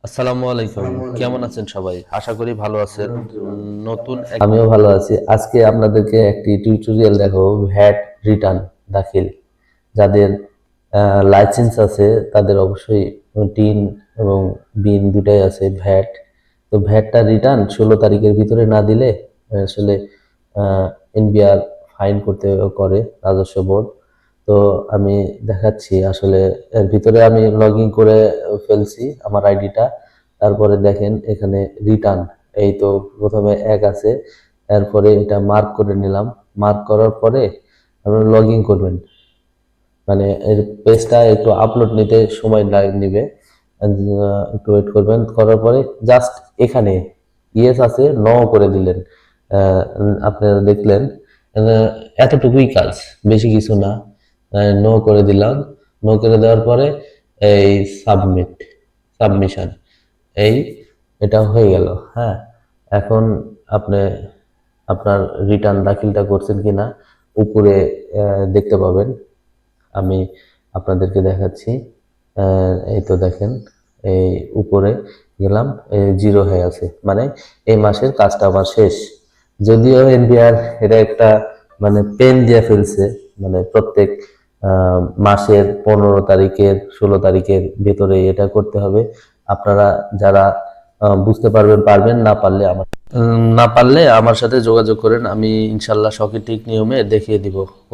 আসসালামু আলাইকুম। কেমন আছেন সবাই? আশা করি ভালো আছেন। আমিও ভালো আছি। আজকে আপনাদেরকে একটি টিউটোরিয়াল দেখাবো ভ্যাট রিটার্ন দাখিল। যাদের লাইসেন্স আছে তাদের অবশ্যই টিন এবং বিন দুটাই আছে ভ্যাট। তো ভ্যাটটা রিটার্ন 16 তারিখের ভিতরে না দিলে আসলে এনবিআর ফাইন করতে করে রাজস্ব বোর্ড। তো আমি দেখাচ্ছি আসলে এর ভিতরে আমি লগ ইন করে ফেলছি আমার আইডিটা। তারপরে দেখেন এখানে রিটার্ন, এই তো প্রথমে এক আছে, এরপরে এটা মার্ক করে নিলাম। মার্ক করার পরে আপনারা লগ ইন করবেন। মানে এর পেজটা একটু আপলোড নিতে সময় নিবে, একটু ওয়েট করবেন। করার পরে জাস্ট এখানে ইয়েস আছে, নো করে দিলেন। আপনারা দেখলেন এতটুকুই কাজ, বেশি কিছু না। নো করে দিলাম। নো করে দেওয়ার পরে এই সাবমিশন, এই এটা হয়ে গেল। হ্যাঁ, এখন আপনি আপনার রিটার্ন দাখিলটা করছেন কিনা উপরে দেখতে পাবেন। আমি আপনাদেরকে দেখাচ্ছি। এই তো দেখেন, এই উপরে গেলাম, জিরো হয়ে আছে, মানে এই মাসের কাজটা আমার শেষ। যদিও এনবিআর এটা একটা মানে পেন দিয়ে ফেলছে, মানে প্রত্যেক মাসের 15 তারিখের 16 তারিখের ভেতরে এটা করতে হবে। আপনারা যারা বুঝতে পারবেন পারবেন, না পারলে আমার সাথে যোগাযোগ করেন, আমি ইনশাল্লাহ সঠিক নিয়মে দেখিয়ে দিব।